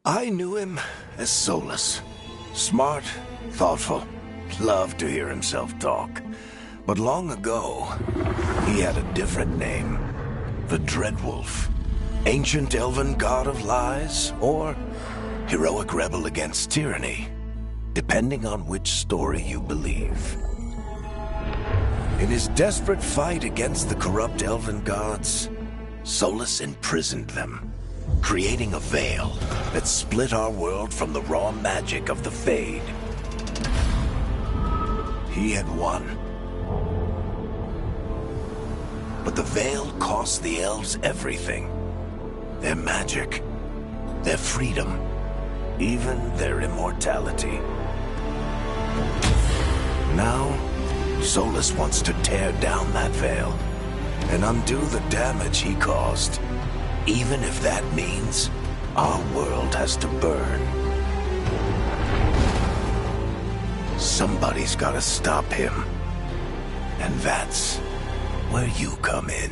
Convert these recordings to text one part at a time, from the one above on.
I knew him as Solus. Smart, thoughtful, loved to hear himself talk. But long ago, he had a different name. The Dreadwolf. Ancient elven god of lies, or heroic rebel against tyranny, depending on which story you believe. In his desperate fight against the corrupt elven gods, Solus imprisoned them, creating a veil that split our world from the raw magic of the Fade. He had won. But the veil cost the elves everything. Their magic, their freedom, even their immortality. Now, Solus wants to tear down that veil and undo the damage he caused, even if that means our world has to burn. Somebody's gotta stop him, and that's where you come in.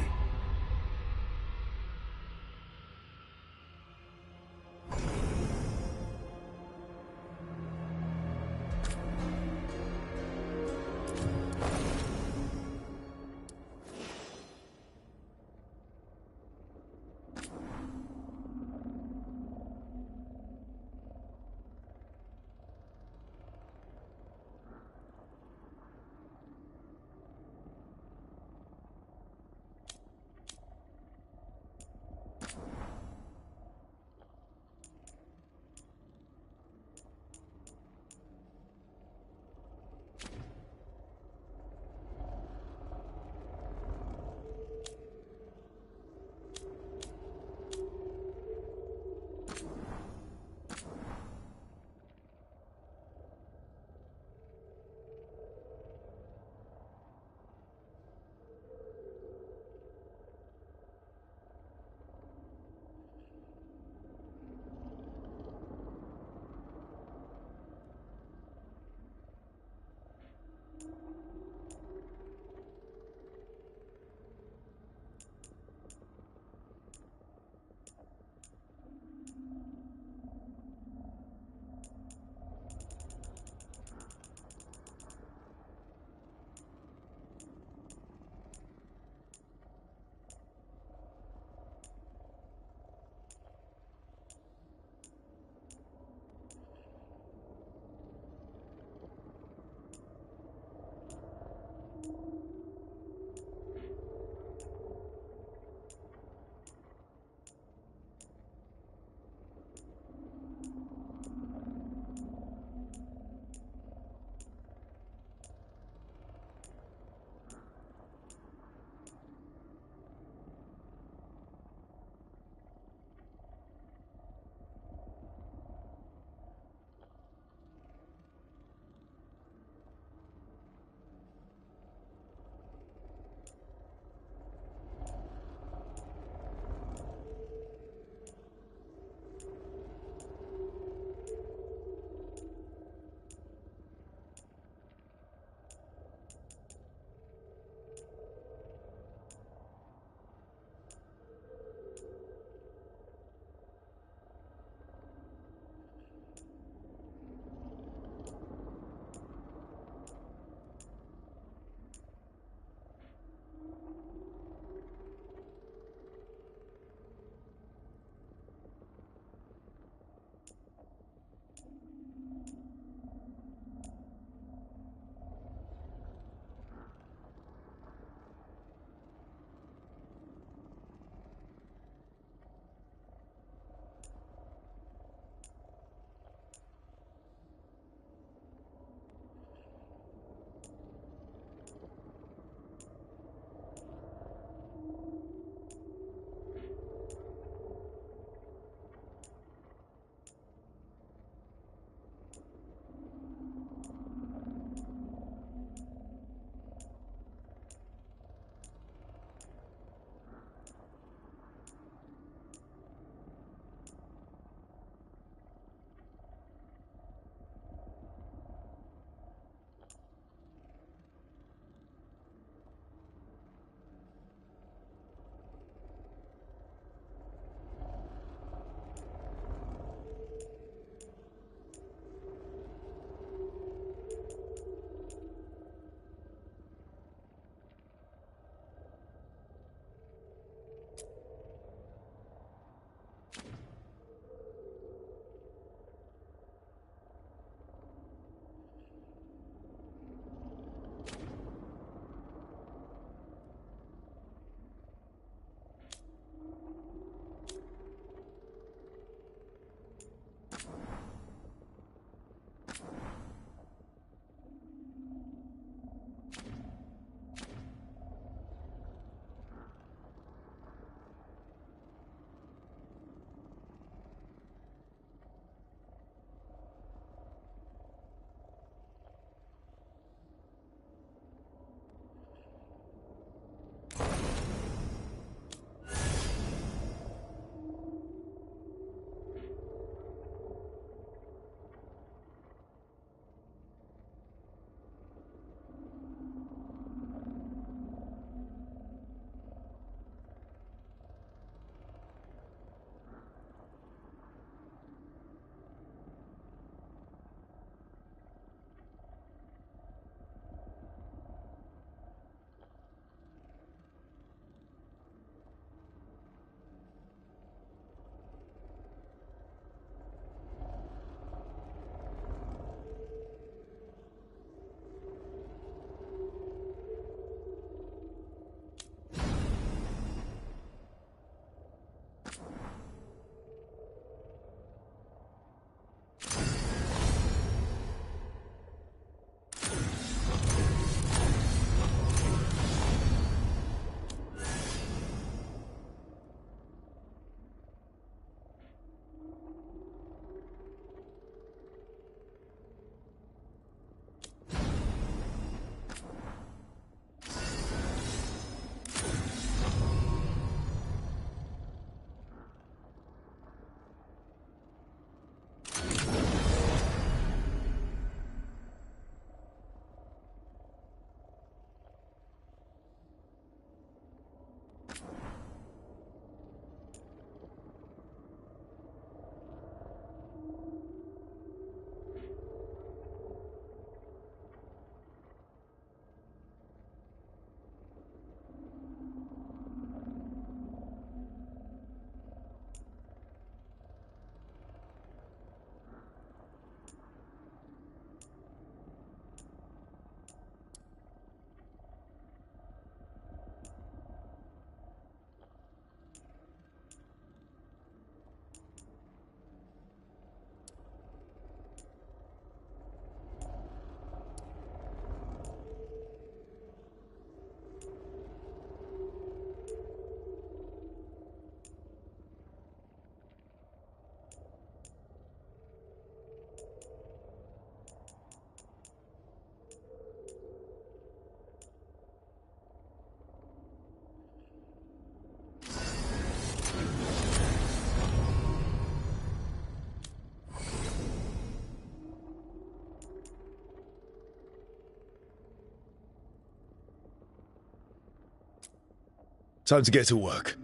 Time to get to work.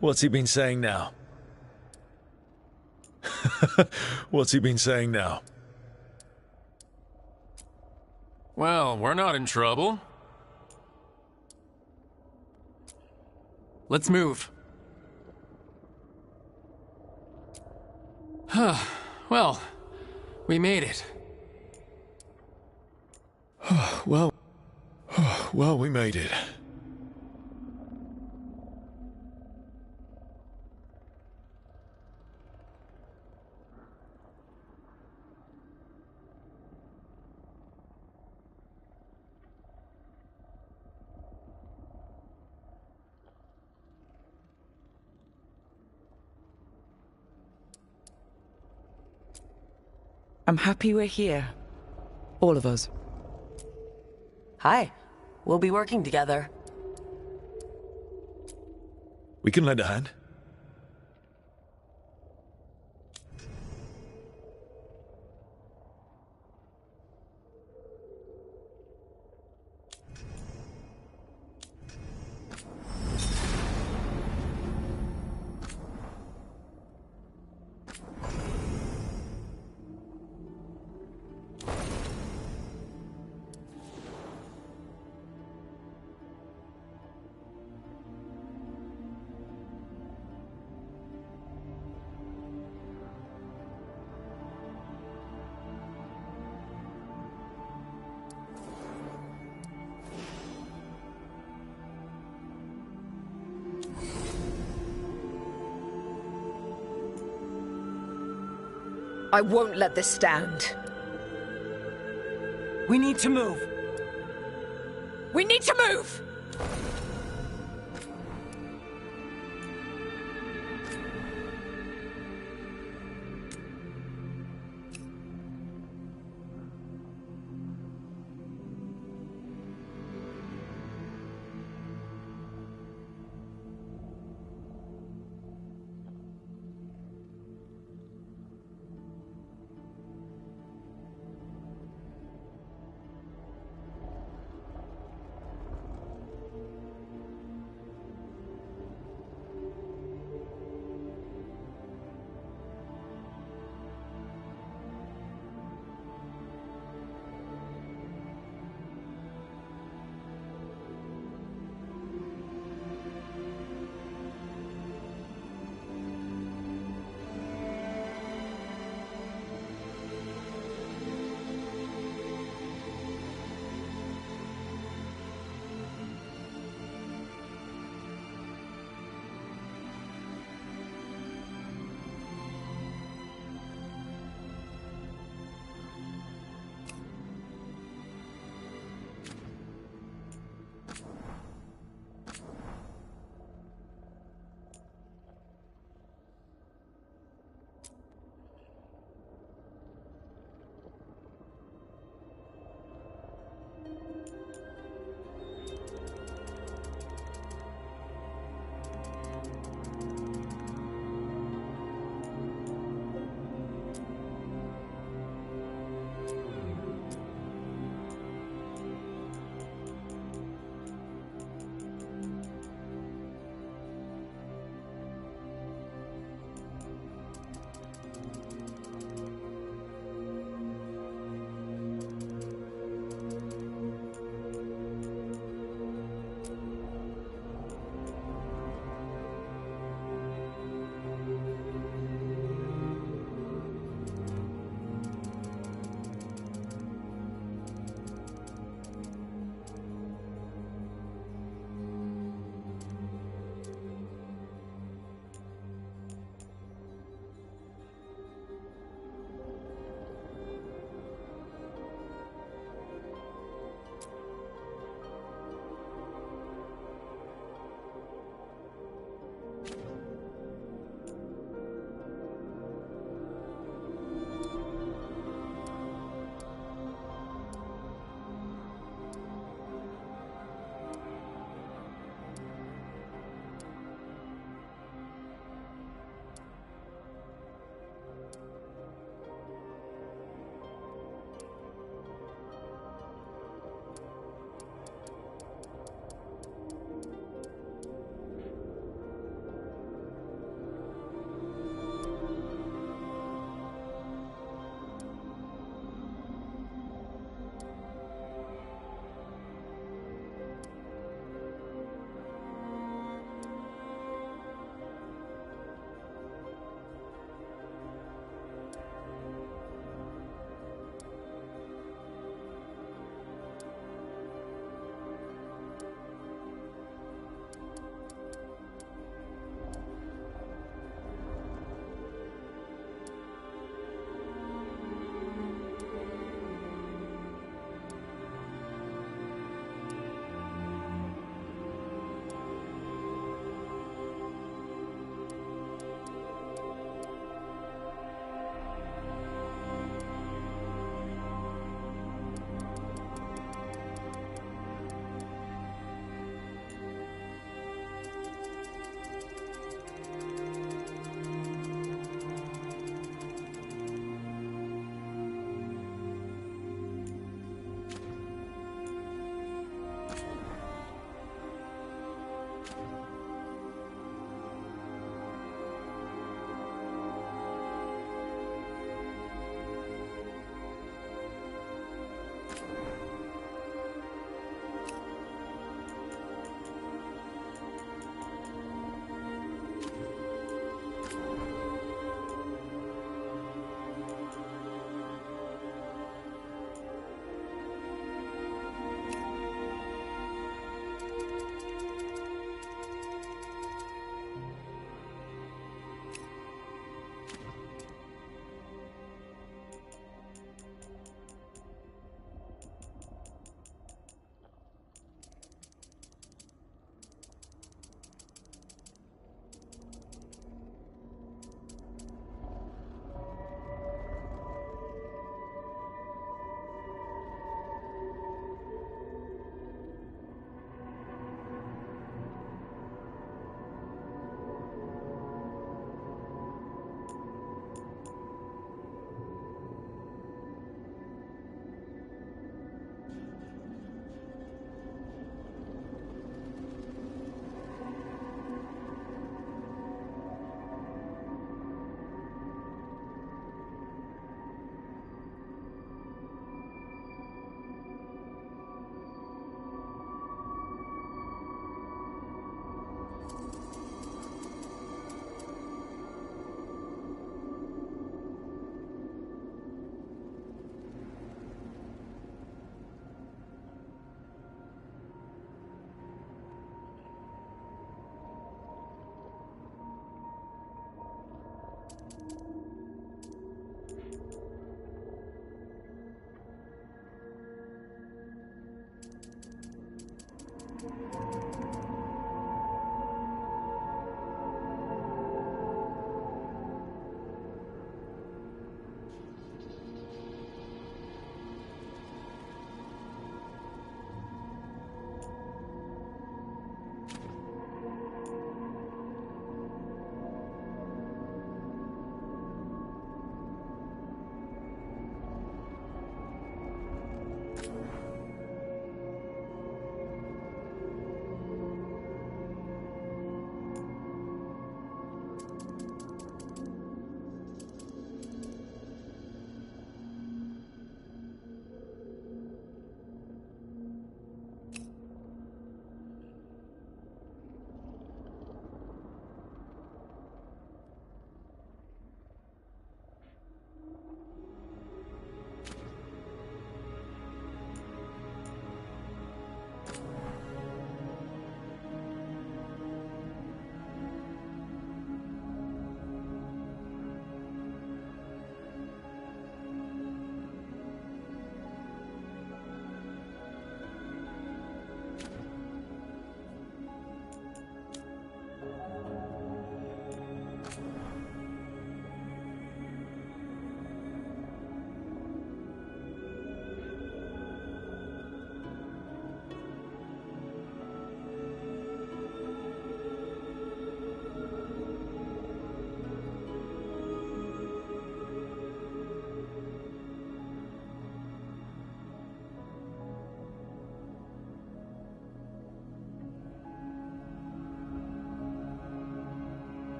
What's he been saying now? What's he been saying now? Well, we're not in trouble. Let's move. Well, we made it. Well, we made it. I'm happy we're here. All of us. Hi. We'll be working together. We can lend a hand. I won't let this stand. We need to move. We need to move!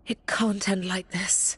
It can't end like this.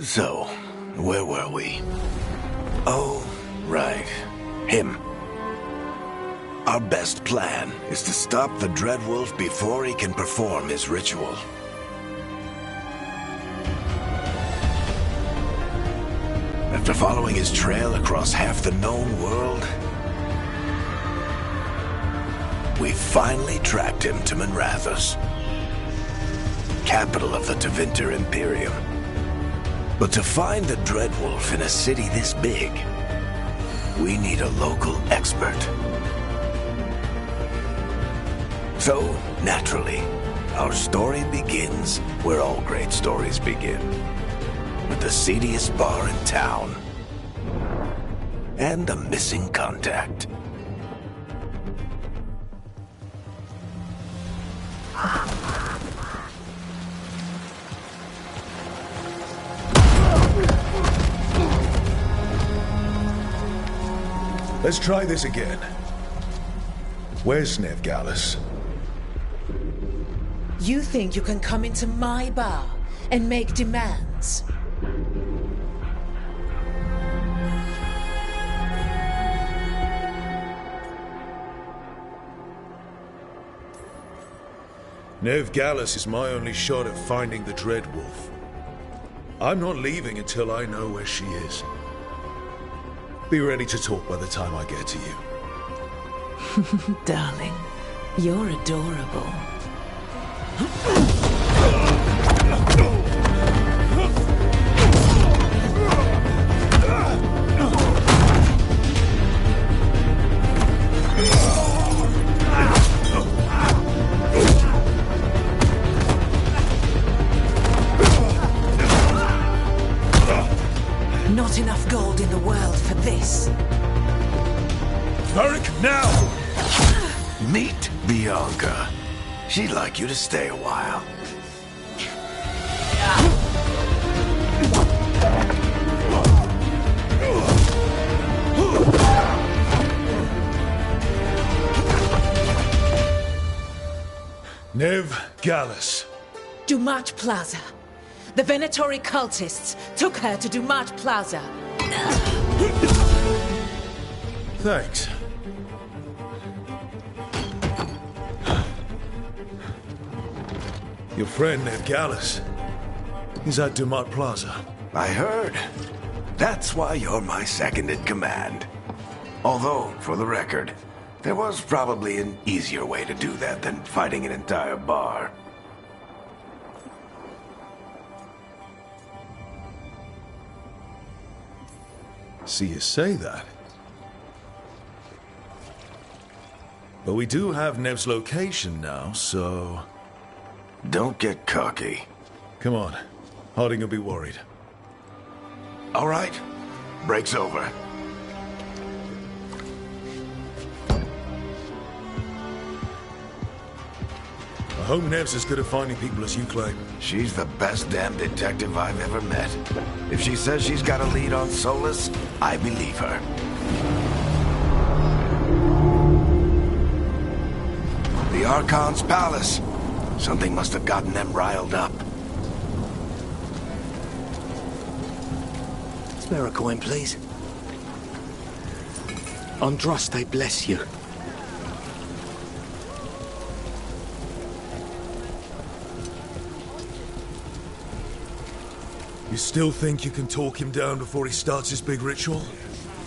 So, where were we? Oh, right. Him. Our best plan is to stop the Dreadwolf before he can perform his ritual. After following his trail across half the known world, we finally tracked him to Minrathous, capital of the Tevinter Imperium. But to find the Dreadwolf in a city this big, we need a local expert. So, naturally, our story begins where all great stories begin. With the seediest bar in town. And a missing contact. Let's try this again. Where's Veilguard? You think you can come into my bar and make demands? Veilguard is my only shot at finding the Dreadwolf. I'm not leaving until I know where she is. Be ready to talk by the time I get to you. Darling, you're adorable. Not enough gold in the world for this. Varric, now! Meet Bianca. She'd like you to stay a while. Veilguard. Dumat Plaza. The Venatori cultists took her to Dumat Plaza. Thanks. Your friend Veilguard. He's at Dumat Plaza. I heard. That's why you're my second in command. Although, for the record, there was probably an easier way to do that than fighting an entire bar. See you say that. But we do have Nev's location now, so... Don't get cocky. Come on. Harding will be worried. All right. Break's over. I hope Nev's as good at finding people as you claim. She's the best damn detective I've ever met. If she says she's got a lead on Solus, I believe her. The Archon's palace. Something must have gotten them riled up. Spare a coin, please. Andraste bless you. You still think you can talk him down before he starts his big ritual?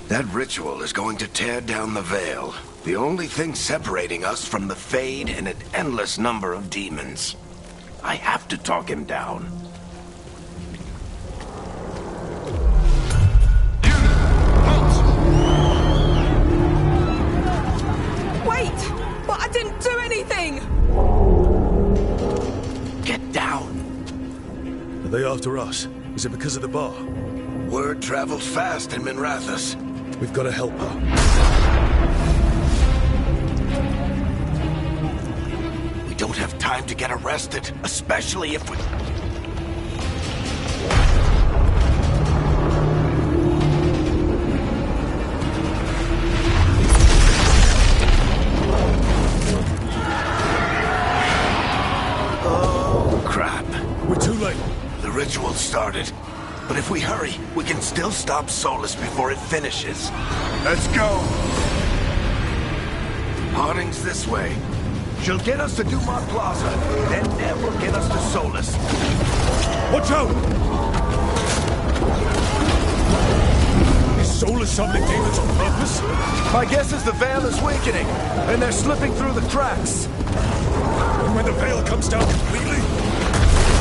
That ritual is going to tear down the veil. The only thing separating us from the Fade and an endless number of demons. I have to talk him down. Wait! But I didn't do anything! Get down. Are they after us? Is it because of the bar? Word travels fast in Minrathous. We've got to help her. We don't have time to get arrested, especially if we... Oh, crap. We're too late. The ritual started, But if we hurry, we can still stop Solus before it finishes. Let's go! Harding's this way. She'll get us to Dumont Plaza, then Nev will get us to Solus. Watch out! Is Solus summoning demons on purpose? My guess is the Veil is weakening, and they're slipping through the cracks. And when the Veil comes down completely?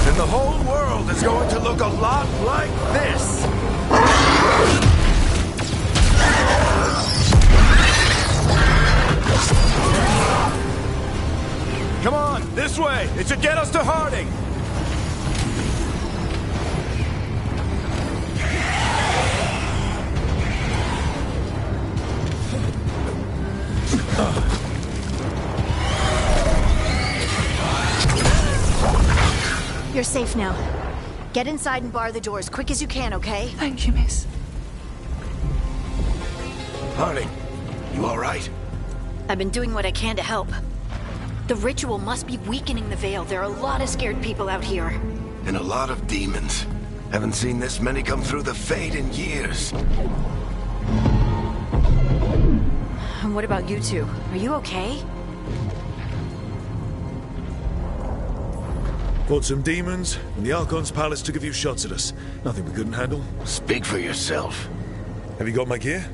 Then the whole world is going to look a lot like this. Come on, this way! It should get us to Harding! You're safe now. Get inside and bar the door as quick as you can, okay? Thank you, miss. Harding, you all right? I've been doing what I can to help. The ritual must be weakening the Veil. There are a lot of scared people out here. And a lot of demons. Haven't seen this many come through the Fade in years. And what about you two? Are you okay? Fought some demons, and the Archon's palace took a few shots at us. Nothing we couldn't handle. Speak for yourself. Have you got my gear?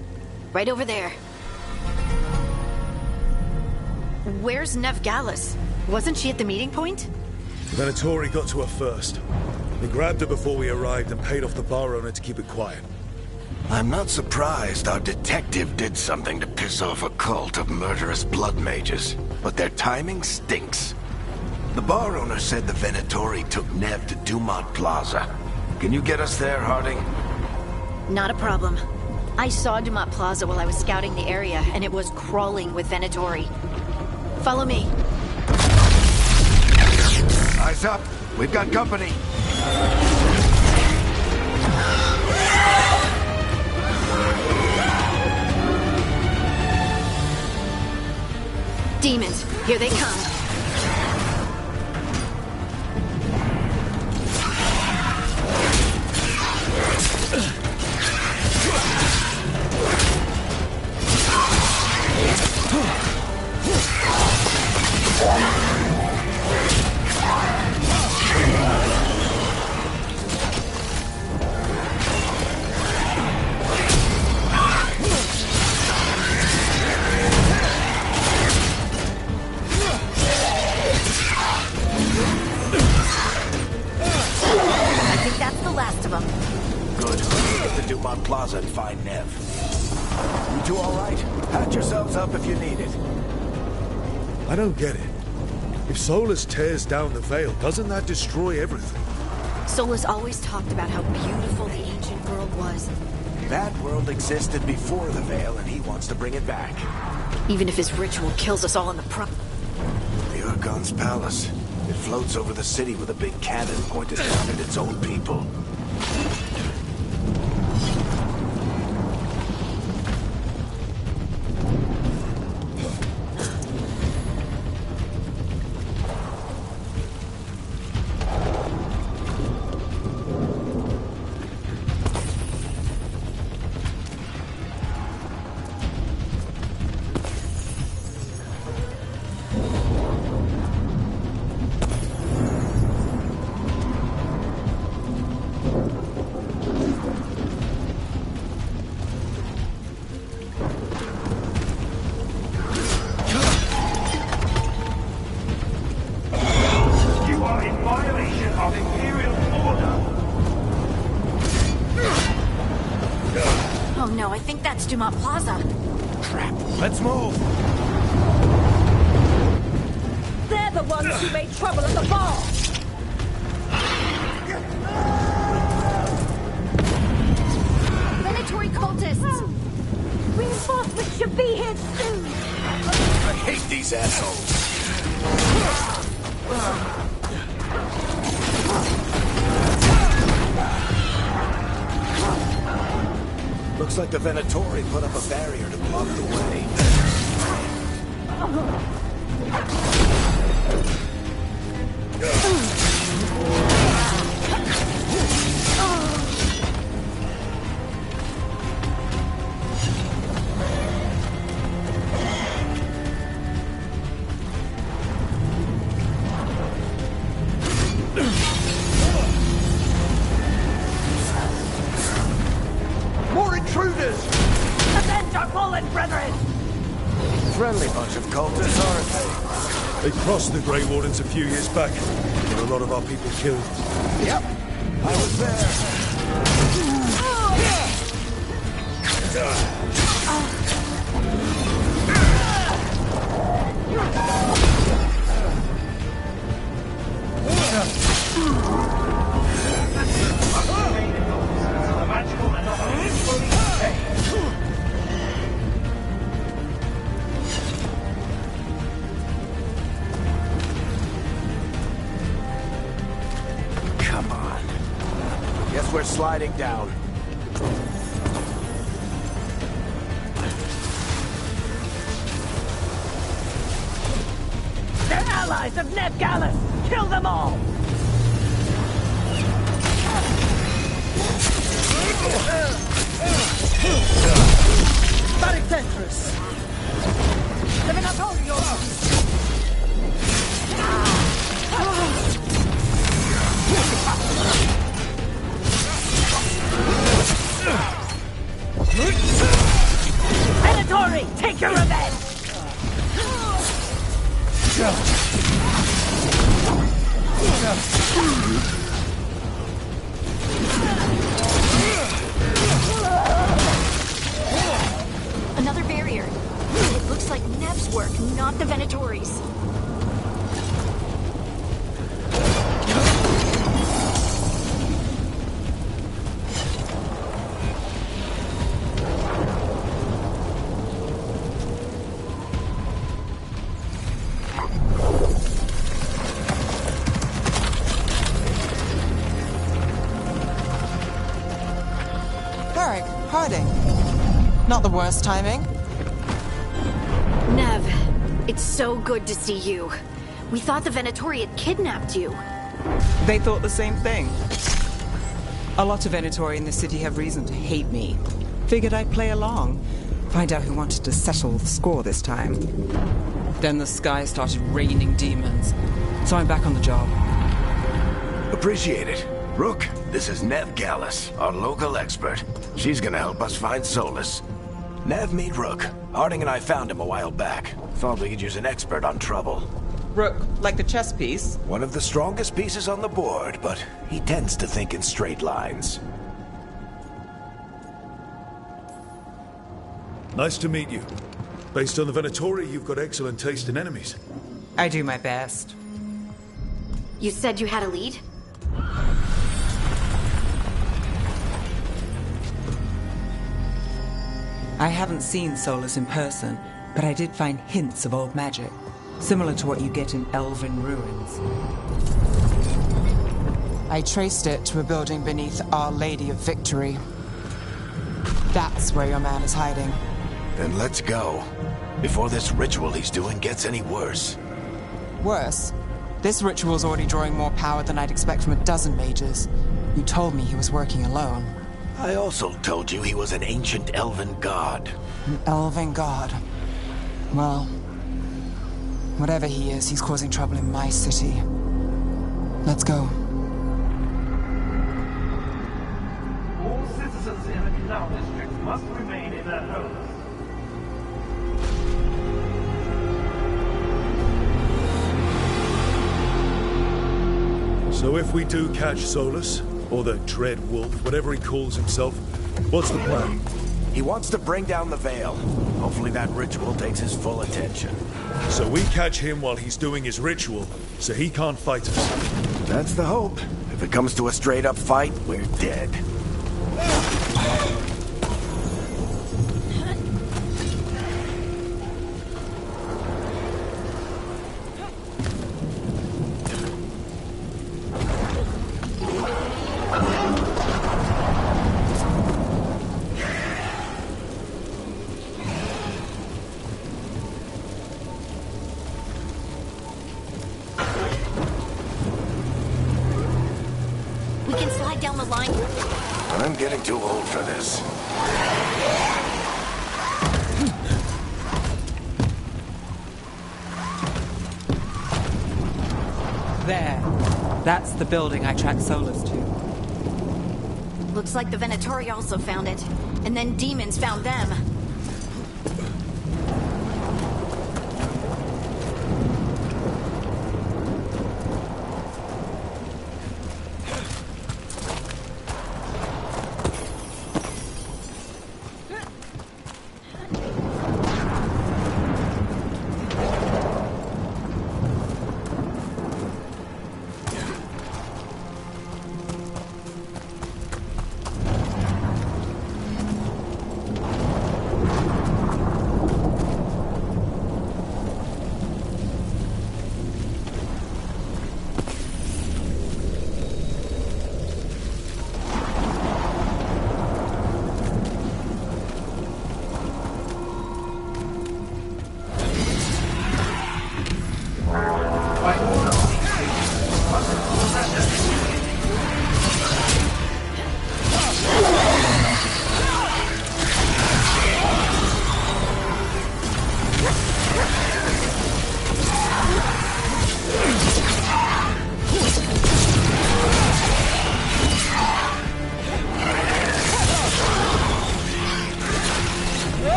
Right over there. Where's Nev Gallus? Wasn't she at the meeting point? The Venatori got to her first. We grabbed her before we arrived and paid off the bar owner to keep it quiet. I'm not surprised our detective did something to piss off a cult of murderous blood mages, but their timing stinks. The bar owner said the Venatori took Nev to Dumont Plaza. Can you get us there, Harding? Not a problem. I saw Dumont Plaza while I was scouting the area, and it was crawling with Venatori. Follow me. Eyes up. We've got company. Demons, here they come. Plaza and find Nev. You two all right? Patch yourselves up if you need it. I don't get it. If Solus tears down the Veil, doesn't that destroy everything? Solus always talked about how beautiful the ancient world was. That world existed before the Veil, and he wants to bring it back. Even if his ritual kills us all in the The Archon's palace. It floats over the city with a big cannon pointed down at its own people. Dumont Plaza. Crap. Let's move. They're the ones who made trouble at the bar. Venatori cultists. Reinforcements should be here soon. I hate these assholes. Looks like the Venatori put up a barrier to block the way. They crossed the Grey Wardens a few years back. Got a lot of our people killed. Yep, I was there. Come on. Guess we're sliding down. They're allies of Ned Gallus! Kill them all! Baricentros! Venatori, take your revenge! Another barrier. It looks like Nev's work, not the Venatori's. Not the worst timing. Nev, it's so good to see you. We thought the Venatori had kidnapped you. They thought the same thing. A lot of Venatori in the city have reason to hate me. Figured I'd play along. Find out who wanted to settle the score this time. Then the sky started raining demons. So I'm back on the job. Appreciate it. Rook, this is Nev Gallus, our local expert. She's gonna help us find Solus. Nev, meet Rook. Harding and I found him a while back. Thought we could use an expert on trouble. Rook, like the chess piece? One of the strongest pieces on the board, but he tends to think in straight lines. Nice to meet you. Based on the Venatori, you've got excellent taste in enemies. I do my best. You said you had a lead? I haven't seen Solus in person, but I did find hints of old magic, similar to what you get in elven ruins. I traced it to a building beneath Our Lady of Victory. That's where your man is hiding. Then let's go. Before this ritual he's doing gets any worse. Worse, this ritual's already drawing more power than I'd expect from a dozen mages. You told me he was working alone. I also told you he was an ancient elven god. An elven god. Well, whatever he is, he's causing trouble in my city. Let's go. All citizens in the canal district must remain in their homes. So if we do catch Solus, or the Dread Wolf, whatever he calls himself, what's the plan? He wants to bring down the Veil. Hopefully that ritual takes his full attention. So we catch him while he's doing his ritual, so he can't fight us. That's the hope. If it comes to a straight-up fight, we're dead. Down the line. I'm getting too old for this. There. That's the building I tracked Solus to. Looks like the Venatori also found it. And then demons found them.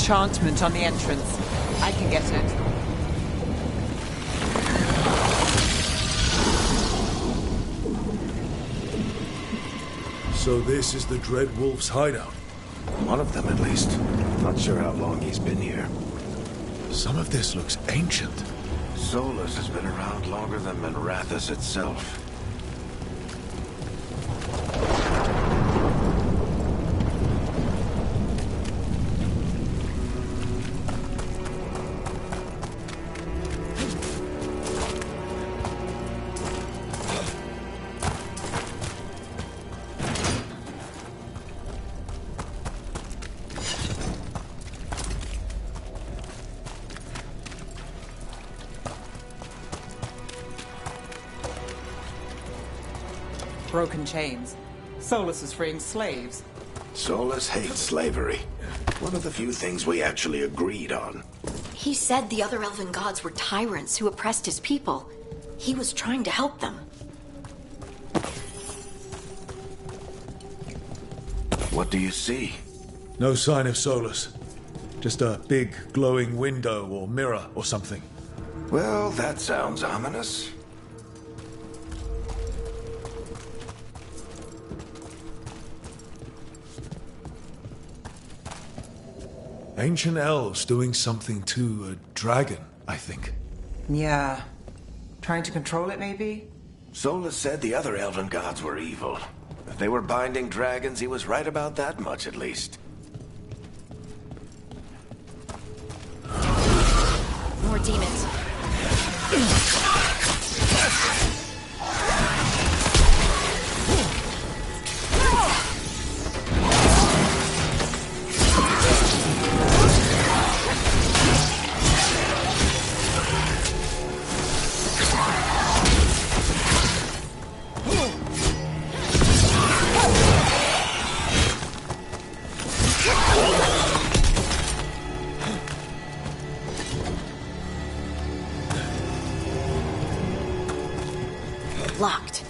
enchantment on the entrance. I can get it. So this is the Dread Wolf's hideout? One of them, at least. Not sure how long he's been here. Some of this looks ancient. Solus has been around longer than Minrathous itself. Broken chains. Solus is freeing slaves. Solus hates slavery. One of the few things we actually agreed on. He said the other elven gods were tyrants who oppressed his people. He was trying to help them. What do you see? No sign of Solus. Just a big glowing window or mirror or something. Well, that sounds ominous. Ancient elves doing something to a dragon, I think. Yeah. Trying to control it, maybe? Solus said the other elven gods were evil. If they were binding dragons, he was right about that much, at least. More demons. Locked.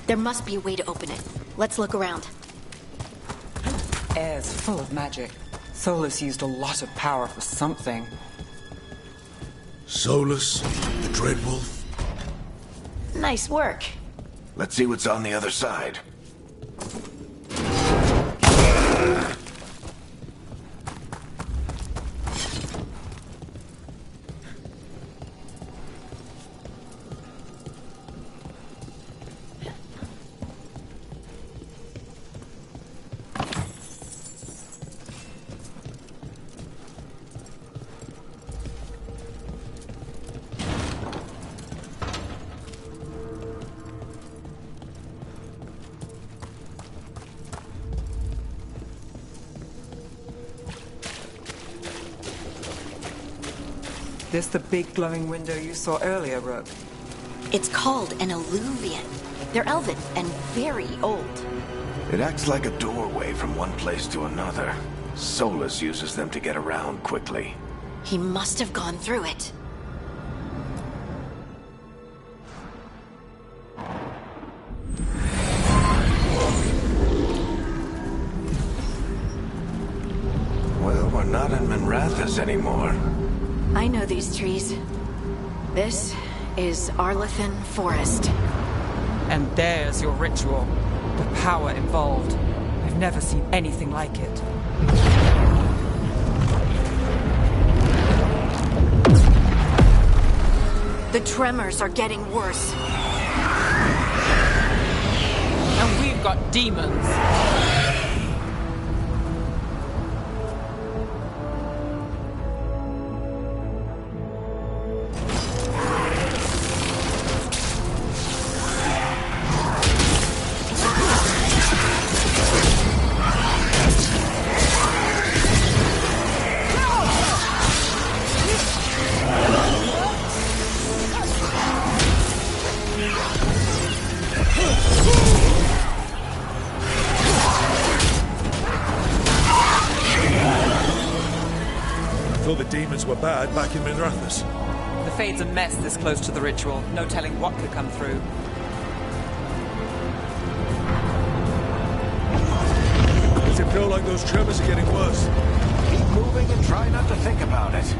There must be a way to open it. Let's look around. Air's full of magic. Solus used a lot of power for something. Solus, the Dread Wolf. Nice work. Let's see what's on the other side. This the big glowing window you saw earlier, Rook? It's called an alluvian. They're elven and very old. It acts like a doorway from one place to another. Solus uses them to get around quickly. He must have gone through it. Well, we're not in Minrathous anymore. I know these trees. This is Arlethan Forest. And there's your ritual. The power involved. I've never seen anything like it. The tremors are getting worse. And we've got demons. Thought the demons were bad back in Minrathous. The Fade's a mess this close to the ritual. No telling what could come through. Is it feel like those tremors are getting worse. Keep moving and try not to think about it.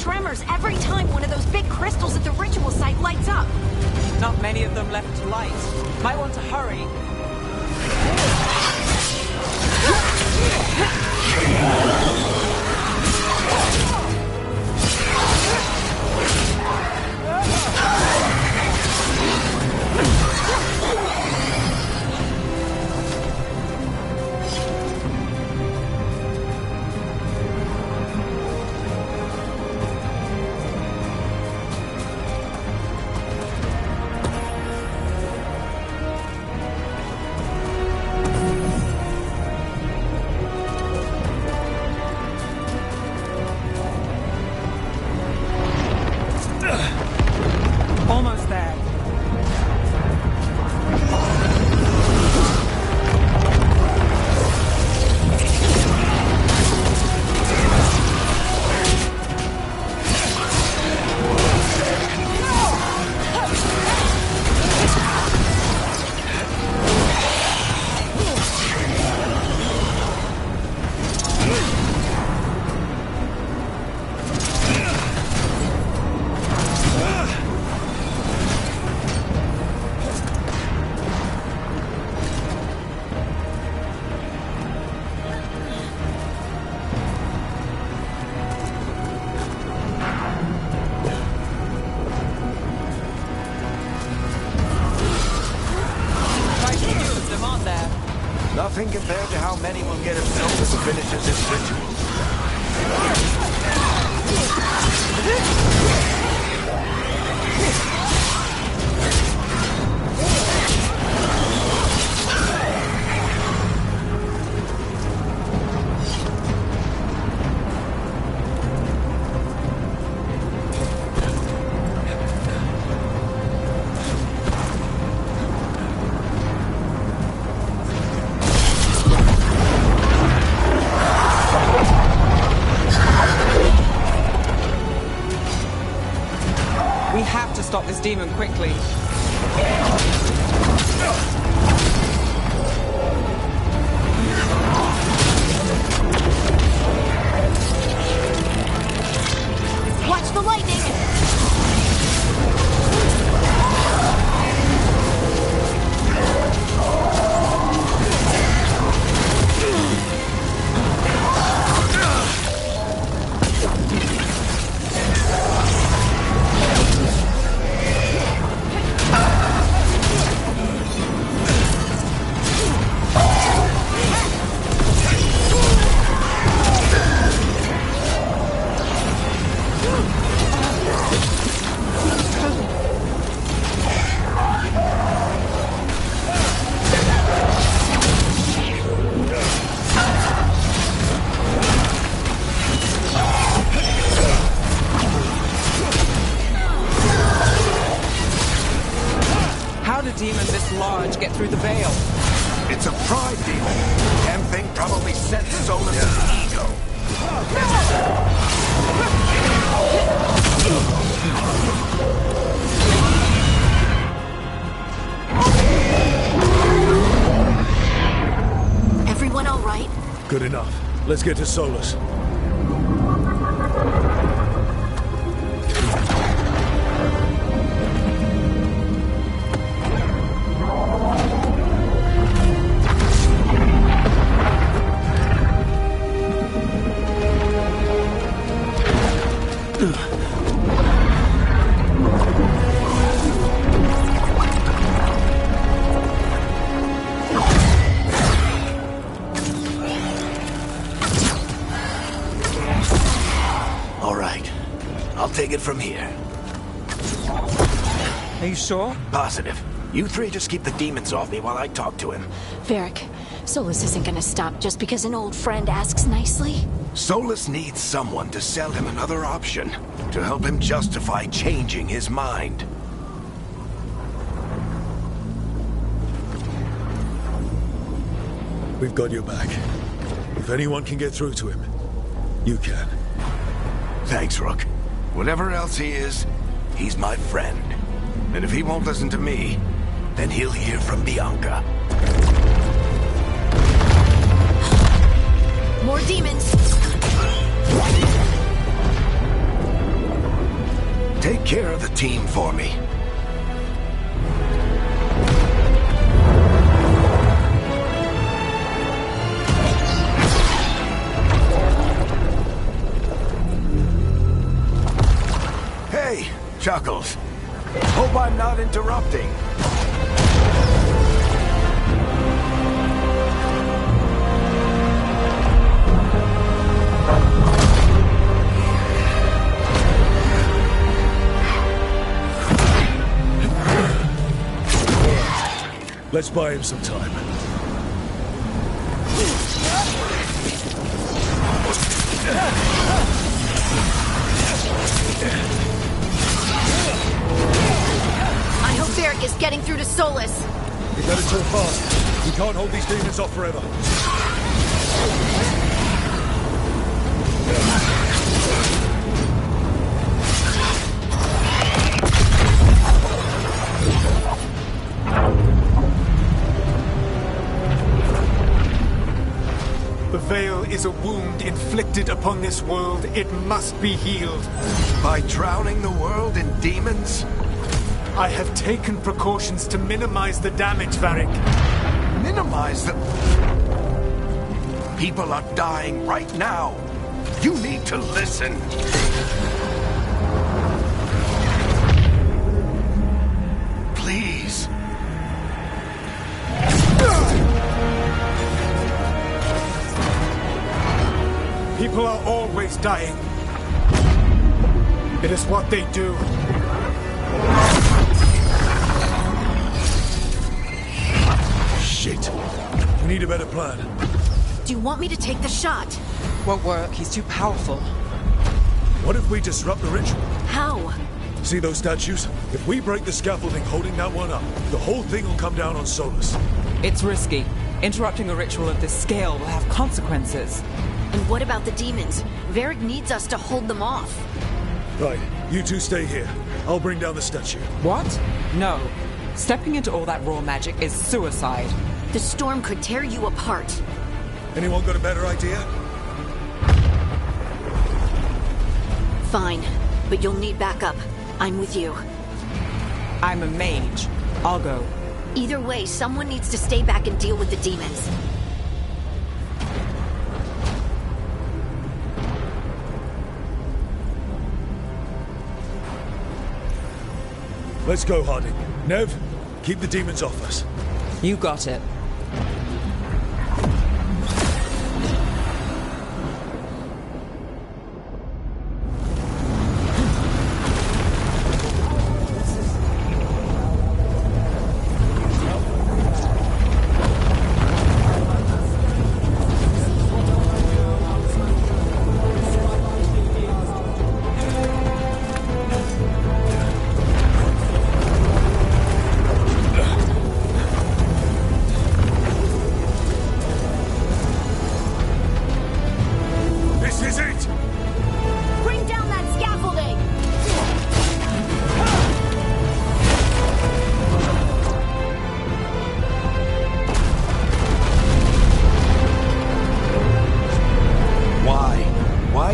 Tremors every time one of those big crystals at the ritual site lights up. Not many of them left to light. Might want to hurry. Almost there. Nothing compared to how many will get if Solus finishes his ritual. We have to stop this demon quickly. Watch the lightning! How did a demon this large get through the veil? It's a pride demon. Damn thing probably sent Solus' ego. Everyone all right? Good enough. Let's get to Solus. All right. I'll take it from here. Are you sure? Positive. You three just keep the demons off me while I talk to him. Varric, Solus isn't gonna stop just because an old friend asks nicely. Solus needs someone to sell him another option, to help him justify changing his mind. We've got your back. If anyone can get through to him, you can. Thanks, Rook. Whatever else he is, he's my friend. And if he won't listen to me, then he'll hear from Bianca. More demons! Take care of the team for me. Hey, Chuckles. Hope I'm not interrupting. Let's buy him some time. I hope Varric is getting through to Solus. We better turn fast. We can't hold these demons off forever. The Veil is a wound inflicted upon this world. It must be healed. By drowning the world in demons? I have taken precautions to minimize the damage, Varric. Minimize the... People are dying right now. You need to listen. Please. People are always dying. It is what they do. Shit. We need a better plan. Do you want me to take the shot? Won't work. He's too powerful. What if we disrupt the ritual? How? See those statues? If we break the scaffolding holding that one up, the whole thing will come down on Solus. It's risky. Interrupting a ritual of this scale will have consequences. And what about the demons? Varric needs us to hold them off. Right, you two stay here. I'll bring down the statue. What? No. Stepping into all that raw magic is suicide. The storm could tear you apart. Anyone got a better idea? Fine, but you'll need backup. I'm with you. I'm a mage. I'll go. Either way, someone needs to stay back and deal with the demons. Let's go, Harding. Nev, keep the demons off us. You got it.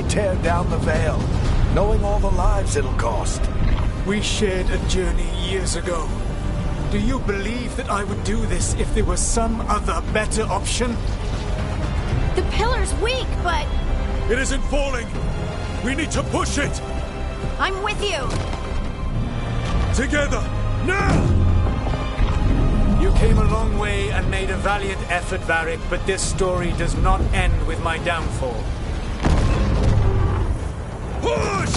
Tear down the Veil, knowing all the lives it'll cost. We shared a journey years ago. Do you believe that I would do this if there was some other better option? The pillar's weak, but... It isn't falling! We need to push it! I'm with you! Together! Now! You came a long way and made a valiant effort, Varric, but this story does not end with my downfall. Push!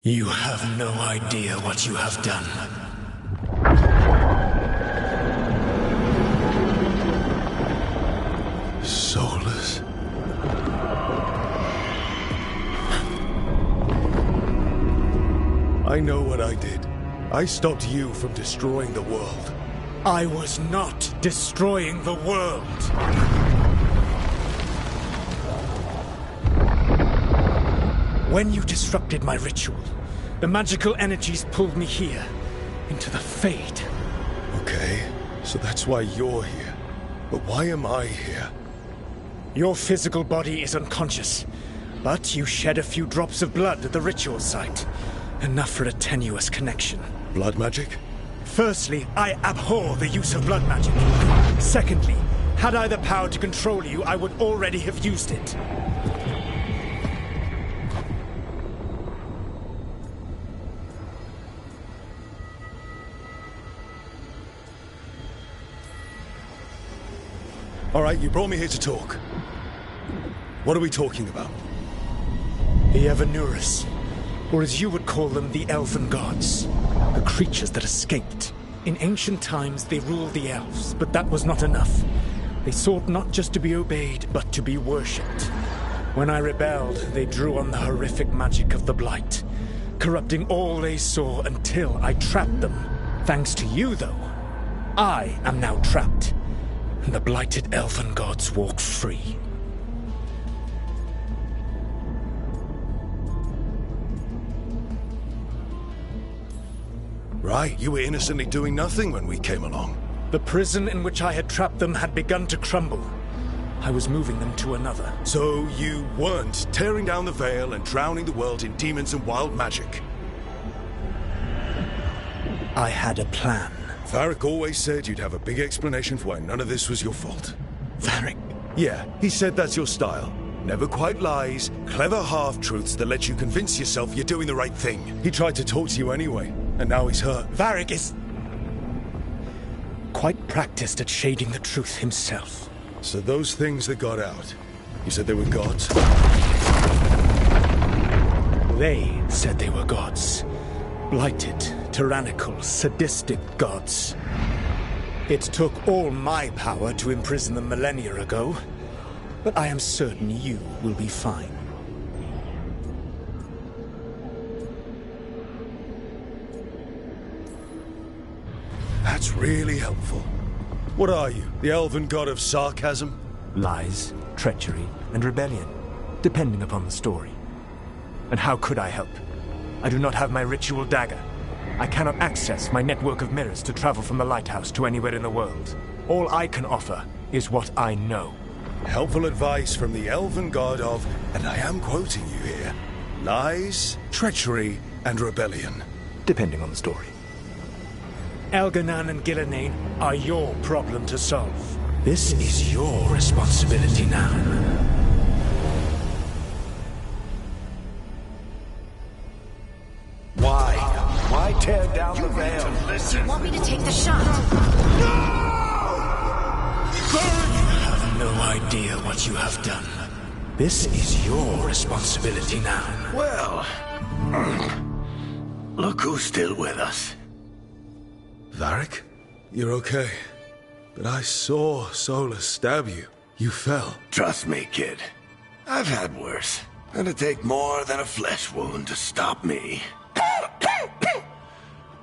You have no idea what you have done. Soulless? I know what I did. I stopped you from destroying the world. I was not destroying the world. When you disrupted my ritual, the magical energies pulled me here, into the Fade. Okay, so that's why you're here. But why am I here? Your physical body is unconscious, but you shed a few drops of blood at the ritual site. Enough for a tenuous connection. Blood magic? Firstly, I abhor the use of blood magic. Secondly, had I the power to control you, I would already have used it. All right, you brought me here to talk. What are we talking about? The Evanurus, or as you would call them, the Elven Gods. The creatures that escaped. In ancient times, they ruled the elves, but that was not enough. They sought not just to be obeyed, but to be worshipped. When I rebelled, they drew on the horrific magic of the Blight, corrupting all they saw until I trapped them. Thanks to you, though, I am now trapped. And the blighted Elven Gods walk free. Right, you were innocently doing nothing when we came along. The prison in which I had trapped them had begun to crumble. I was moving them to another. So you weren't tearing down the Veil and drowning the world in demons and wild magic? I had a plan. Varric always said you'd have a big explanation for why none of this was your fault. Varric? Yeah, he said that's your style. Never quite lies, clever half-truths that let you convince yourself you're doing the right thing. He tried to talk to you anyway, and now he's hurt. Varric is quite practiced at shading the truth himself. So those things that got out, you said they were gods? They said they were gods. Blighted, tyrannical, sadistic gods. It took all my power to imprison them millennia ago, but I am certain you will be fine. That's really helpful. What are you, the elven god of sarcasm? Lies, treachery, and rebellion, depending upon the story. And how could I help? I do not have my ritual dagger. I cannot access my network of mirrors to travel from the lighthouse to anywhere in the world. All I can offer is what I know. Helpful advice from the elven god of, and I am quoting you here, Lies, treachery, and rebellion. Depending on the story. Elganan and Gillenane are your problem to solve. This is your responsibility now. Why? Why tear down the veil? Do you want me to take the shot? You have no idea what you have done. This is your responsibility now. Well, look who's still with us. Varric? You're okay. But I saw Solus stab you. You fell. Trust me, kid. I've had worse. It'll take more than a flesh wound to stop me.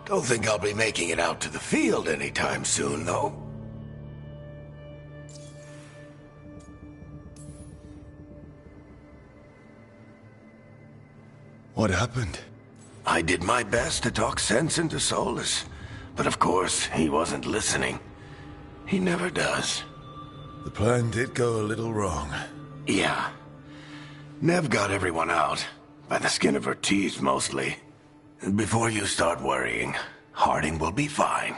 Don't think I'll be making it out to the field anytime soon, though. What happened? I did my best to talk sense into Solus, but of course, he wasn't listening. He never does. The plan did go a little wrong. Yeah. Nev got everyone out, by the skin of her teeth mostly. Before you start worrying, Harding will be fine.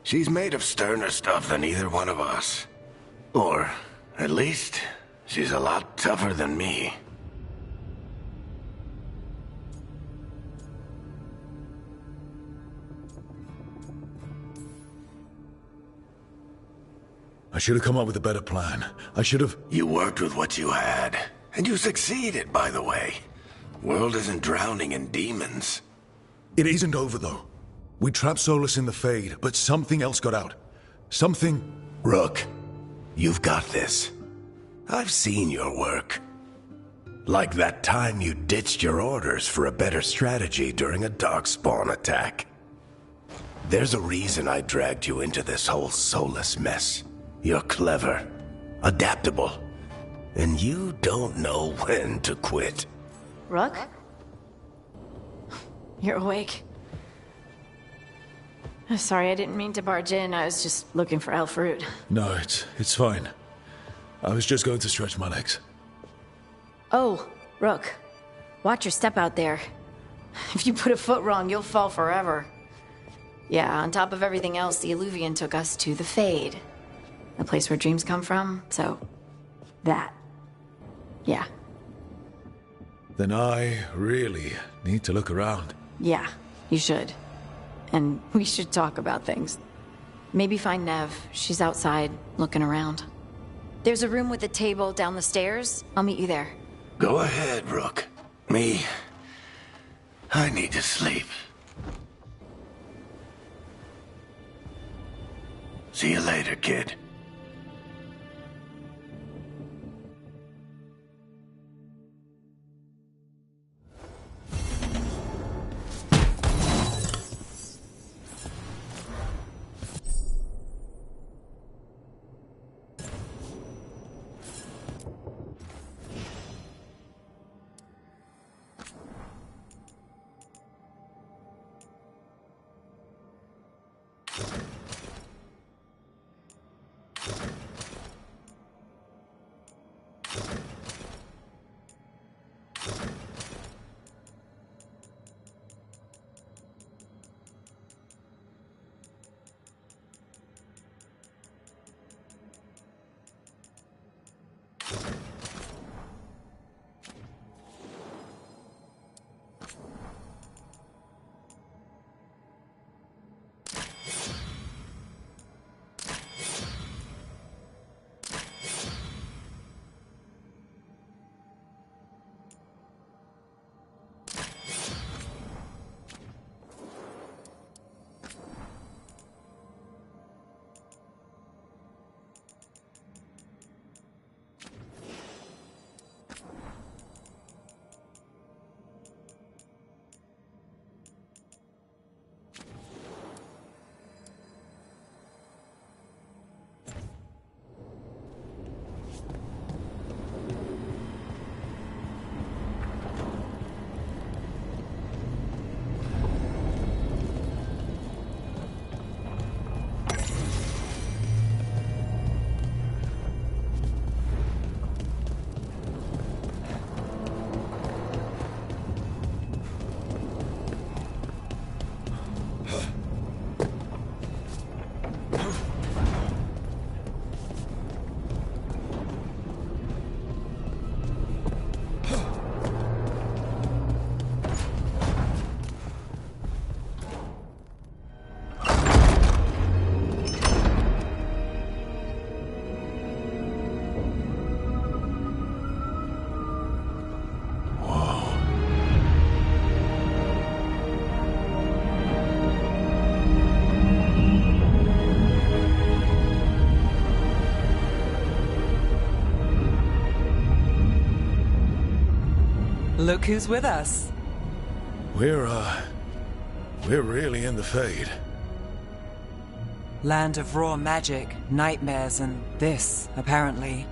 She's made of sterner stuff than either one of us. Or, at least, she's a lot tougher than me. I should have come up with a better plan. I should have... You worked with what you had. And you succeeded, by the way. World isn't drowning in demons. It isn't over, though. We trapped Solus in the Fade, but something else got out. Something... Rook, you've got this. I've seen your work. Like that time you ditched your orders for a better strategy during a darkspawn attack. There's a reason I dragged you into this whole Solus mess. You're clever, adaptable, and you don't know when to quit. Rook? You're awake. Sorry, I didn't mean to barge in. I was just looking for Alfruit. No, it's fine. I was just going to stretch my legs. Oh, Rook. Watch your step out there. If you put a foot wrong, you'll fall forever. Yeah, on top of everything else, the Illuvian took us to the Fade. The place where dreams come from, so... that. Yeah. Then I really need to look around. Yeah, you should. And we should talk about things. Maybe find Nev. She's outside, looking around. There's a room with a table down the stairs. I'll meet you there. Go ahead, Rook. Me... I need to sleep. See you later, kid. Look who's with us. We're really in the Fade. Land of raw magic, nightmares, and this, apparently.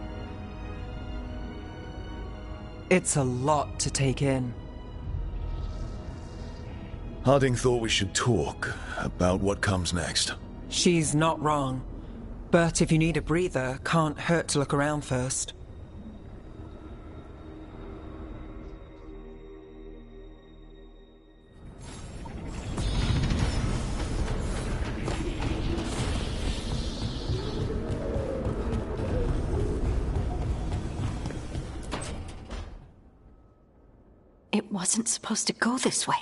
It's a lot to take in. Harding thought we should talk about what comes next. She's not wrong. But if you need a breather, can't hurt to look around first. It wasn't supposed to go this way.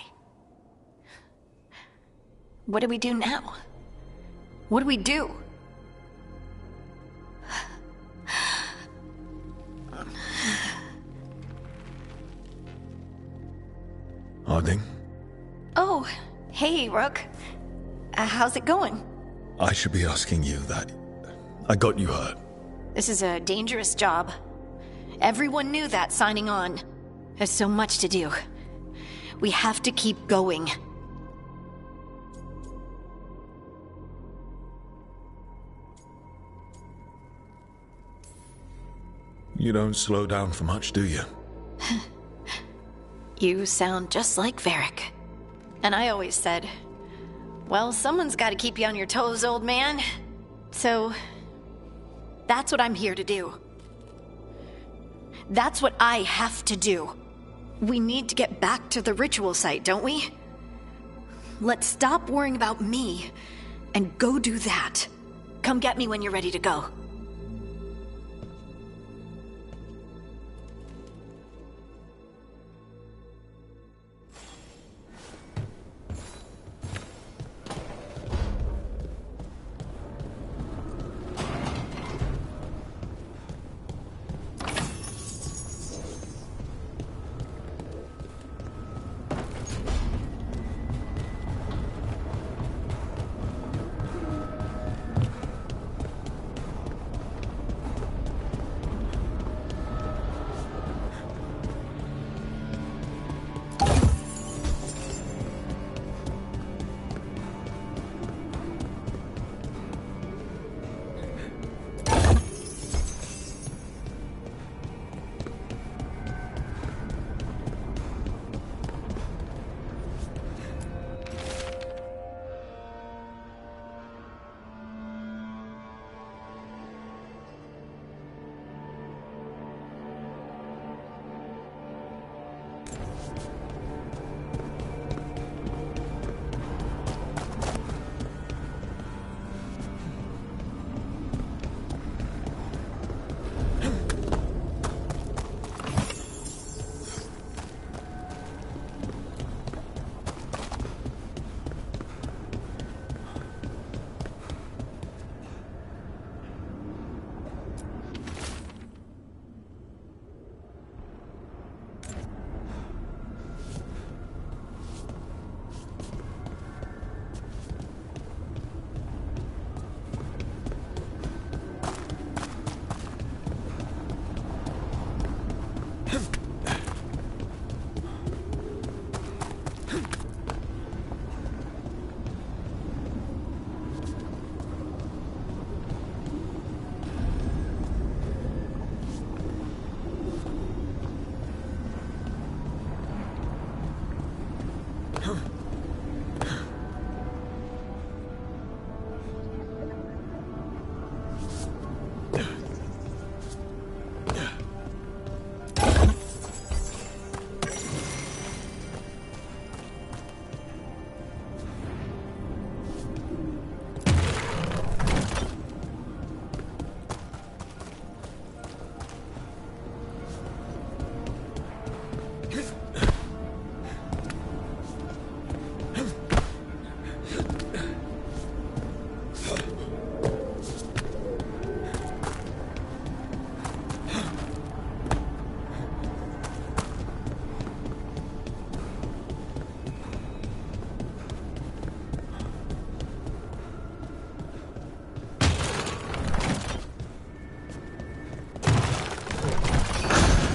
What do we do now? What do we do? Harding? Oh, hey, Rook. How's it going? I should be asking you that. I got you hurt. This is a dangerous job. Everyone knew that signing on. There's so much to do. We have to keep going. You don't slow down for much, do you? You sound just like Varric. And I always said, well, someone's got to keep you on your toes, old man. So, that's what I'm here to do. That's what I have to do. We need to get back to the ritual site, don't we? Let's stop worrying about me and go do that. Come get me when you're ready to go.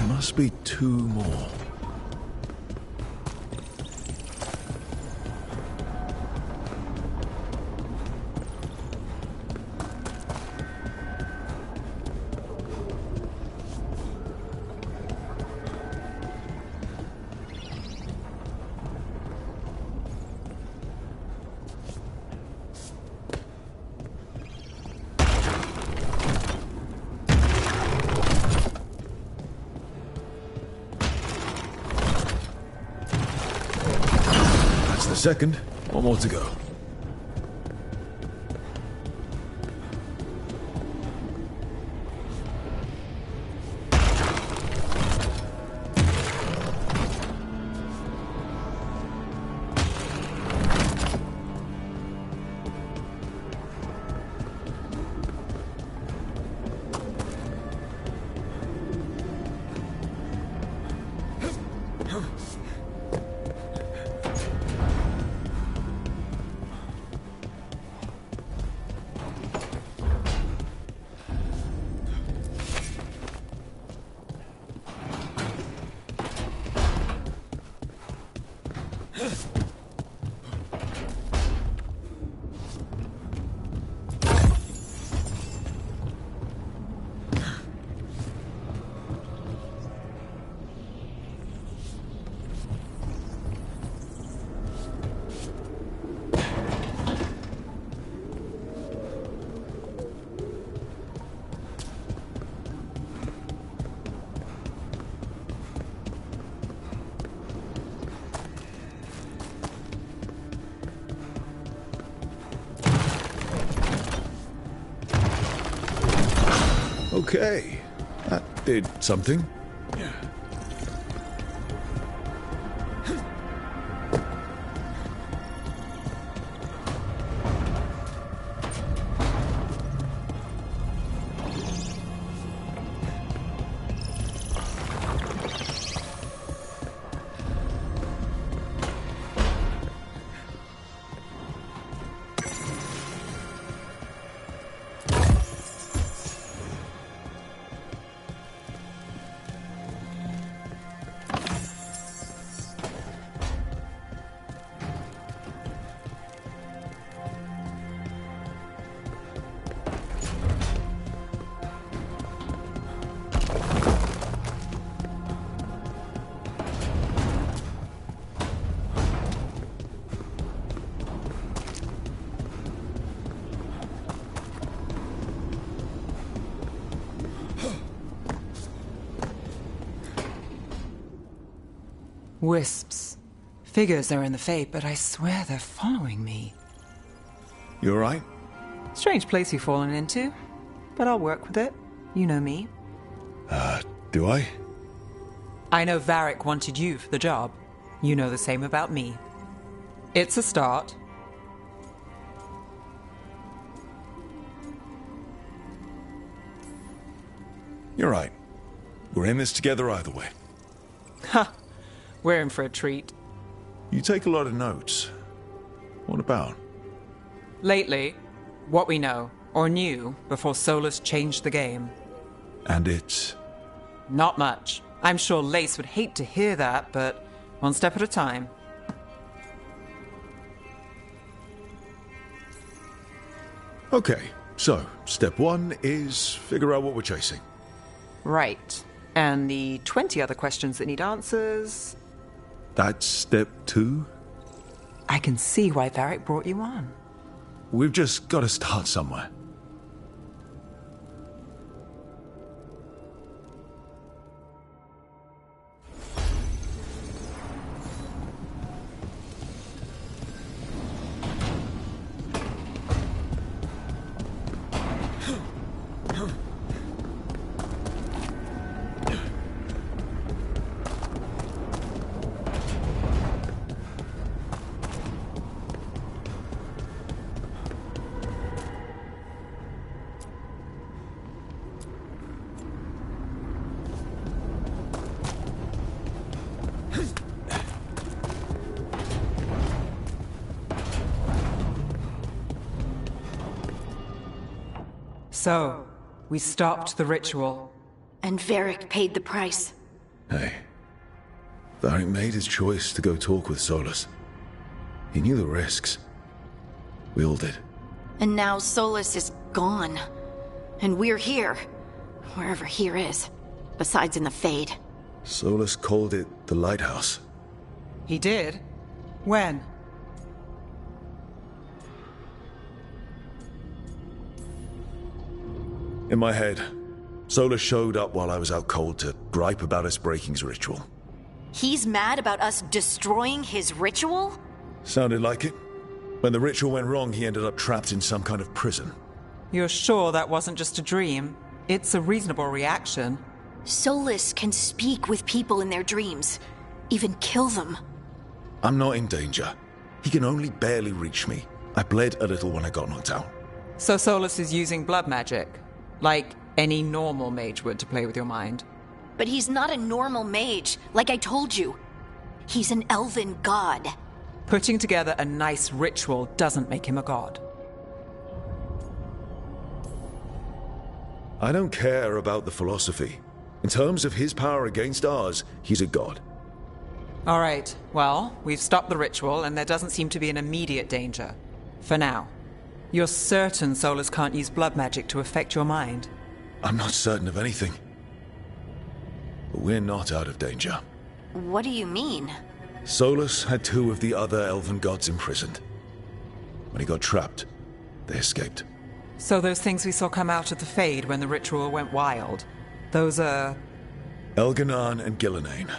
Must be two more. the second. One more to go. Okay, that did something. Wisps. Figures are in the Fate, but I swear they're following me. You alright? Strange place you've fallen into, but I'll work with it. You know me. Do I? I know Varric wanted you for the job. You know the same about me. It's a start. You're right. We're in this together either way. Ha! We're in for a treat. You take a lot of notes. What about? Lately, what we know, or knew, before Solus changed the game. And it's? Not much. I'm sure Lace would hate to hear that, but one step at a time. Okay, so step one is figure out what we're chasing. Right. And the 20 other questions that need answers... That's step two? I can see why Varric brought you on. We've just got to start somewhere. So, we stopped the ritual. And Varric paid the price. Hey. Varric made his choice to go talk with Solus. He knew the risks. We all did. And now Solus is gone. And we're here. Wherever here is. Besides in the Fade. Solus called it the Lighthouse. He did? When? In my head, Solus showed up while I was out cold to gripe about us breaking his ritual. He's mad about us destroying his ritual? Sounded like it. When the ritual went wrong, he ended up trapped in some kind of prison. You're sure that wasn't just a dream? It's a reasonable reaction. Solus can speak with people in their dreams, even kill them. I'm not in danger. He can only barely reach me. I bled a little when I got knocked out. So Solus is using blood magic, like any normal mage would to play with your mind. But he's not a normal mage, like I told you. He's an elven god. Putting together a nice ritual doesn't make him a god. I don't care about the philosophy. In terms of his power against ours, he's a god. All right, well, we've stopped the ritual and there doesn't seem to be an immediate danger. For now. You're certain Solus can't use blood magic to affect your mind? I'm not certain of anything. But we're not out of danger. What do you mean? Solus had 2 of the other elven gods imprisoned. When he got trapped, they escaped. So those things we saw come out of the Fade when the ritual went wild, those are... Elganan and Gillenane.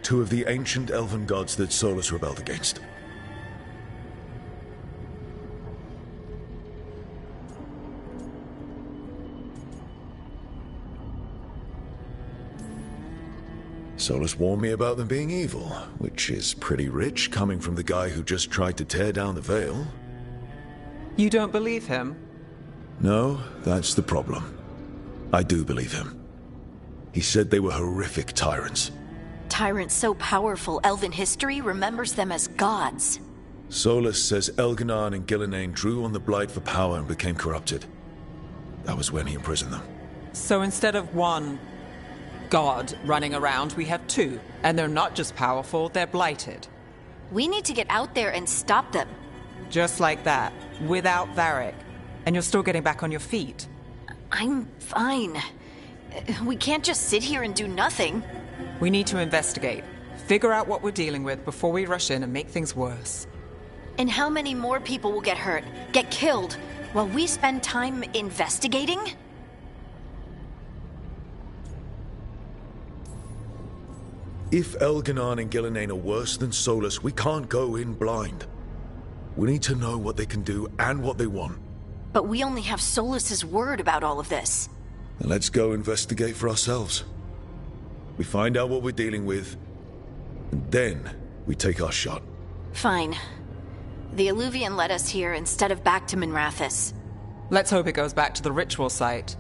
2 of the ancient elven gods that Solus rebelled against. Solus warned me about them being evil, which is pretty rich coming from the guy who just tried to tear down the veil. You don't believe him? No, that's the problem. I do believe him. He said they were horrific tyrants. Tyrants so powerful, elven history remembers them as gods. Solus says Elganan and Gillenane drew on the Blight for power and became corrupted. That was when he imprisoned them. So instead of one god running around, we have 2. And they're not just powerful, they're blighted. We need to get out there and stop them. Just like that, without Varric. And you're still getting back on your feet. I'm fine. We can't just sit here and do nothing. We need to investigate. Figure out what we're dealing with before we rush in and make things worse. And how many more people will get hurt, get killed, while we spend time investigating? If Elganan and Gillenane are worse than Solus, we can't go in blind. We need to know what they can do and what they want. But we only have Solus's word about all of this. Then let's go investigate for ourselves. We find out what we're dealing with, and then we take our shot. Fine. The Illuvian led us here instead of back to Minrathous. Let's hope it goes back to the ritual site.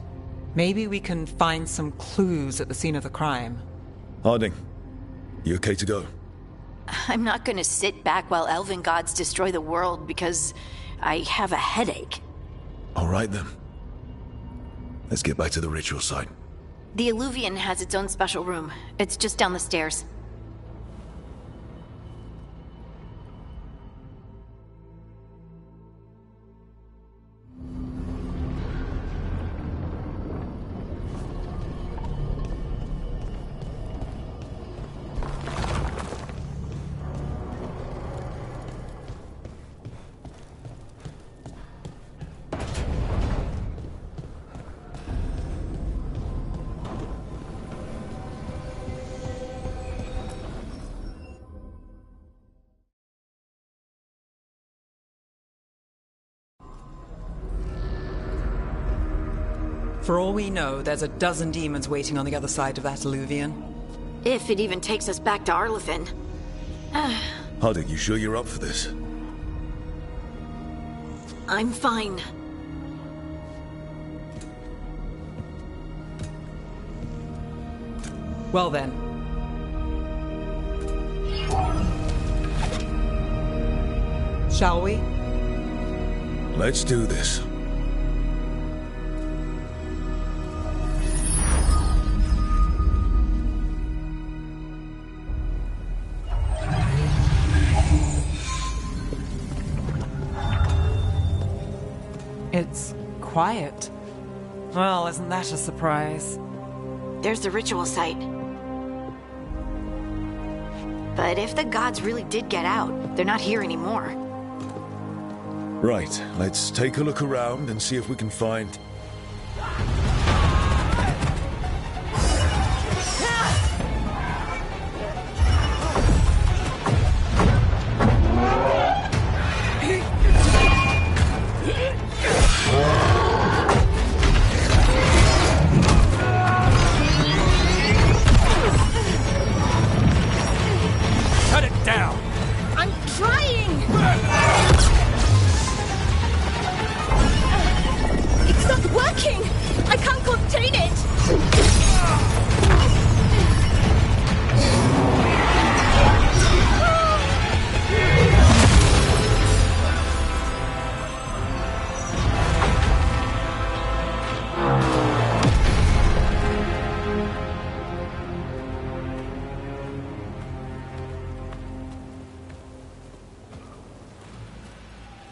Maybe we can find some clues at the scene of the crime. Harding, you okay to go? I'm not gonna sit back while elven gods destroy the world because I have a headache. All right then. Let's get back to the ritual site. The Illuvian has its own special room. It's just down the stairs. For all we know, there's a dozen demons waiting on the other side of that Illuvian. If it even takes us back to Arlithin. Harding, you sure you're up for this? I'm fine. Well then. Shall we? Let's do this. It's quiet. Well, isn't that a surprise? There's the ritual site. But if the gods really did get out, they're not here anymore. Right, let's take a look around and see if we can find...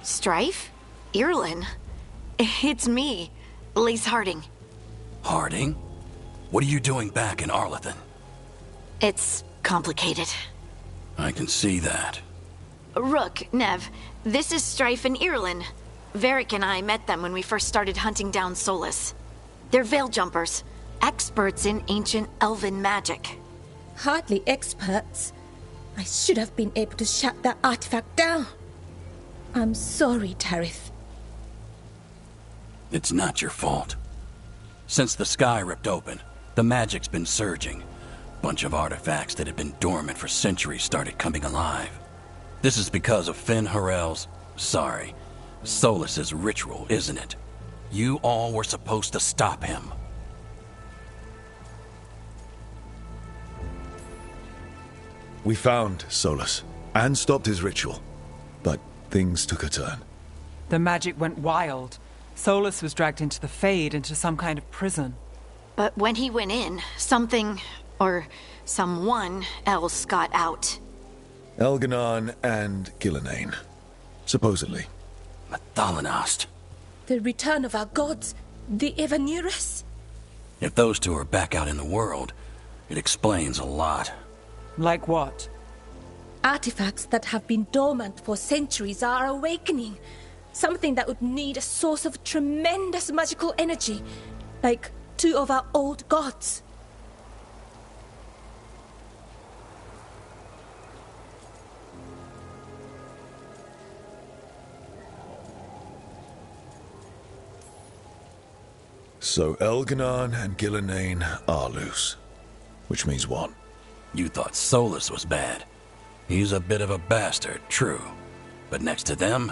Strife? Irlin? It's me, Lace Harding. Harding? What are you doing back in Arlethan? It's complicated. I can see that. Rook, Nev, this is Strife and Irlin. Varric and I met them when we first started hunting down Solus. They're veil jumpers, experts in ancient elven magic. Hardly experts. I should have been able to shut that artifact down. I'm sorry, Tarith. It's not your fault. Since the sky ripped open, the magic's been surging. Bunch of artifacts that had been dormant for centuries started coming alive. This is because of Finn Harel's... Solus's ritual, isn't it? You all were supposed to stop him. We found Solus, and stopped his ritual. But things took a turn. The magic went wild. Solus was dragged into the Fade, into some kind of prison. But when he went in, something, or someone else got out. Elganon and Gillenane. Supposedly. Thalanost. The return of our gods, the Evanurus. If those two are back out in the world, it explains a lot. Like what? Artifacts that have been dormant for centuries are awakening. Something that would need a source of tremendous magical energy, like two of our old gods. So Elganon and Gillenane are loose. Which means what? You thought Solus was bad. He's a bit of a bastard, true. But next to them,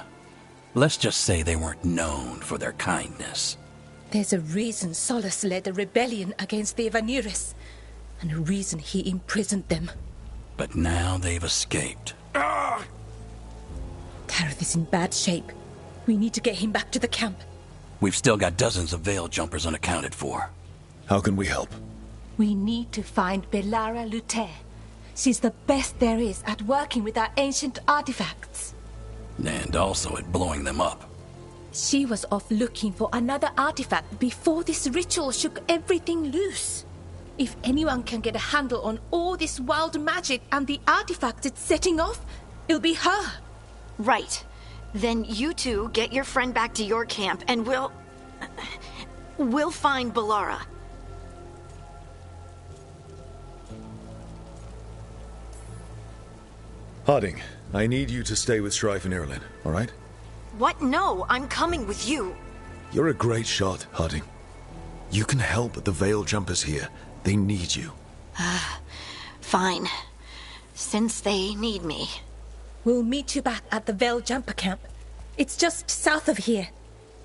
let's just say they weren't known for their kindness. There's a reason Solus led a rebellion against the Evanurus, and a reason he imprisoned them. But now they've escaped. Tarith is in bad shape. We need to get him back to the camp. We've still got dozens of veil jumpers unaccounted for. How can we help? We need to find Belara Luther. She's the best there is at working with our ancient artifacts. And also at blowing them up. She was off looking for another artifact before this ritual shook everything loose. If anyone can get a handle on all this wild magic and the artifacts it's setting off, it'll be her. Right. Then you two get your friend back to your camp and we'll find Belara. Harding, I need you to stay with Strife and Irlin, all right? What? No, I'm coming with you. You're a great shot, Harding. You can help the Veil Jumpers here. They need you. Fine. Since they need me. We'll meet you back at the Veil Jumper camp. It's just south of here.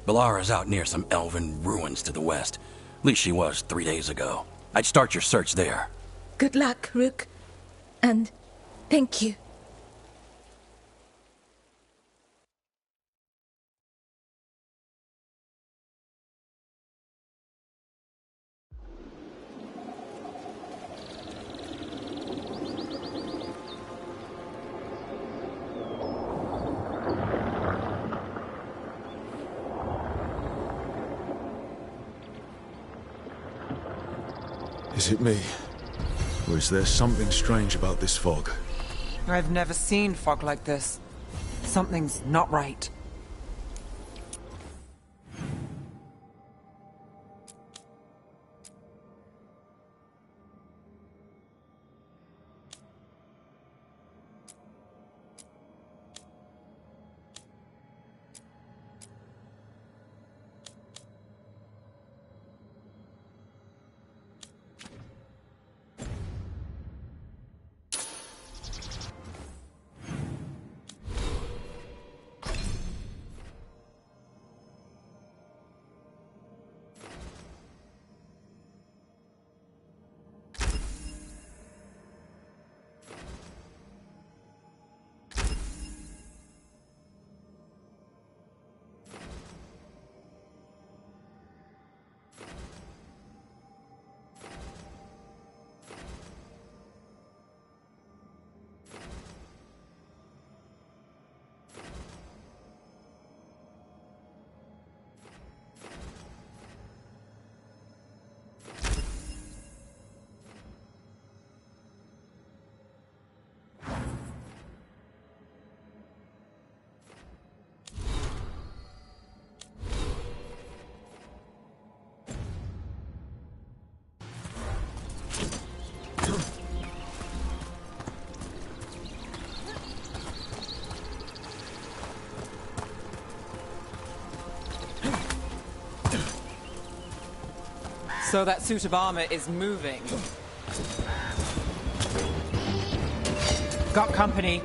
Belara's out near some elven ruins to the west. At least she was 3 days ago. I'd start your search there. Good luck, Rook. And thank you. Is it me? Or is there something strange about this fog? I've never seen fog like this. Something's not right. So that suit of armor is moving. Got company.